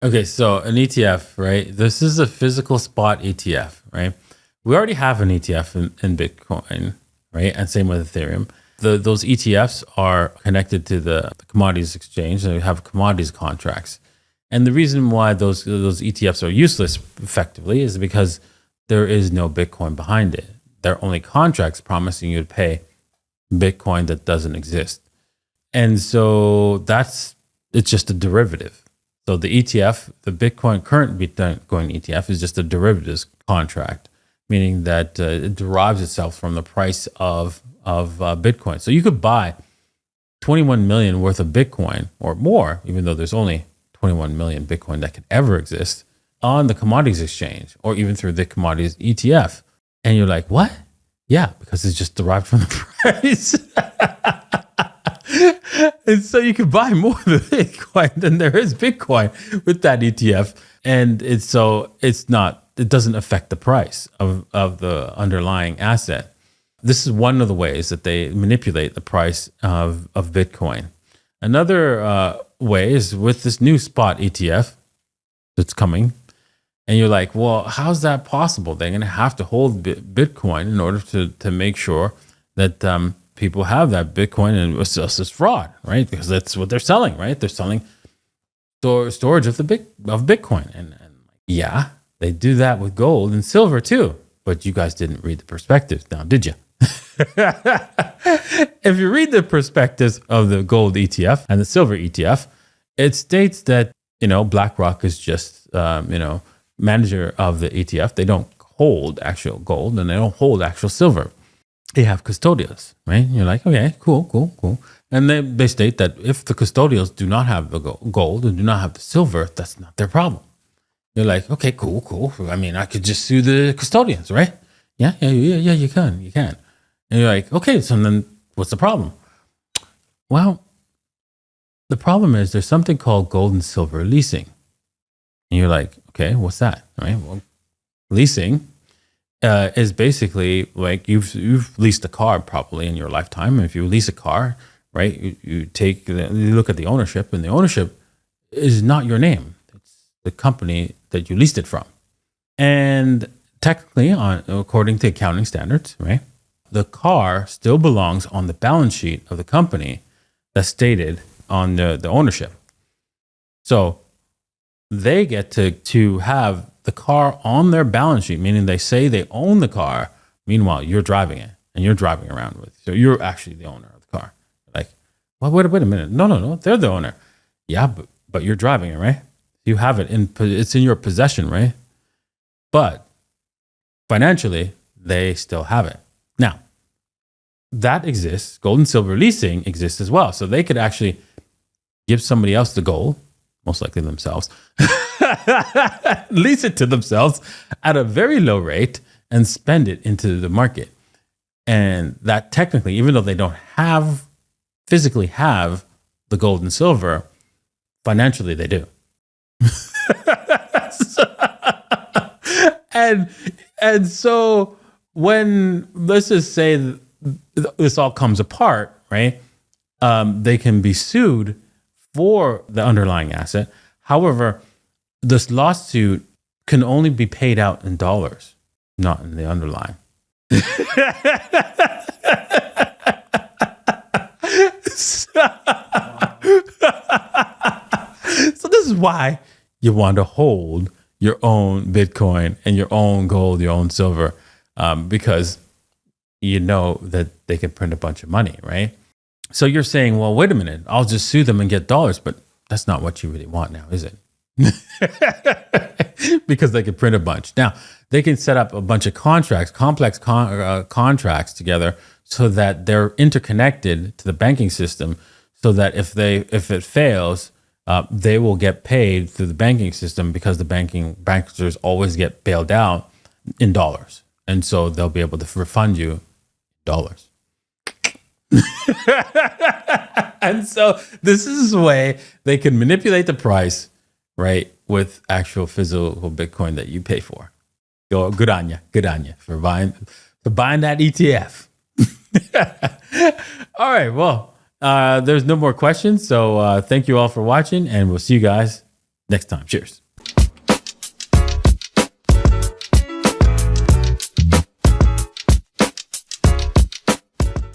Okay, so an ETF, right? This is a physical spot ETF, right? We already have an ETF in Bitcoin, right? And same with Ethereum. Those ETFs are connected to the commodities exchange, and we have commodities contracts. And the reason why those ETFs are useless effectively is because there is no Bitcoin behind it. They're only contracts promising you to pay Bitcoin that doesn't exist. And so it's just a derivative. So the ETF, the current Bitcoin ETF is just a derivatives contract, meaning that it derives itself from the price of Bitcoin. So you could buy 21 million worth of Bitcoin or more, even though there's only 21 million Bitcoin that could ever exist on the commodities exchange or even through the commodities ETF. And you're like, what? Yeah, because it's just derived from the price. And so you can buy more of the Bitcoin than there is Bitcoin with that ETF. And it doesn't affect the price of the underlying asset. This is one of the ways that they manipulate the price of Bitcoin. Another way is with this new spot ETF that's coming. And you're like, well, how's that possible? They're going to have to hold Bitcoin in order to make sure that people have that Bitcoin, and it's just fraud, right? Because that's what they're selling, right? They're selling storage of Bitcoin. And yeah, they do that with gold and silver too. But you guys didn't read the perspectives now, did you? If you read the perspectives of the gold ETF and the silver ETF, it states that, BlackRock is just, manager of the ETF. They don't hold actual gold and they don't hold actual silver. They have custodians, right? You're like, okay, cool. And they state that if the custodians do not have the gold and do not have the silver, that's not their problem. You're like, okay, cool. I mean, I could just sue the custodians, right? Yeah, you can. And you're like, okay, so then what's the problem? Well, the problem is there's something called gold and silver leasing. And you're like, okay, what's that? All right, well, leasing is basically like you've leased a car probably in your lifetime. If you lease a car, right, you look at the ownership, and the ownership is not your name. It's the company that you leased it from. And technically, according to accounting standards, right, the car still belongs on the balance sheet of the company that's stated on the ownership. So they get to have the car on their balance sheet, meaning they say they own the car. Meanwhile, you're driving it and you're driving around with it. So you're actually the owner of the car. Like, well, wait a minute. No, they're the owner. Yeah, but you're driving it, right? You have it it's in your possession, right? But financially, they still have it. Now, that exists. Gold and silver leasing exists as well. So they could actually give somebody else the gold, most likely themselves, lease it to themselves at a very low rate and spend it into the market. And that technically, even though they don't physically have the gold and silver, financially they do. And so when, let's just say this all comes apart, right? They can be sued for the underlying asset. However, this lawsuit can only be paid out in dollars, not in the underlying. So this is why you want to hold your own Bitcoin and your own gold, your own silver, because you know that they can print a bunch of money, right? So you're saying, well, wait a minute, I'll just sue them and get dollars, but that's not what you really want now, is it? Because they can print a bunch. Now, they can set up a bunch of contracts, complex contracts together so that they're interconnected to the banking system so that if it fails, they will get paid through the banking system because the bankers always get bailed out in dollars. And so they'll be able to refund you dollars. And so this is a way they can manipulate the price, right, with actual physical Bitcoin that you pay for. Good on you for buying that ETF. All right, well, there's no more questions, so thank you all for watching, and we'll see you guys next time. Cheers.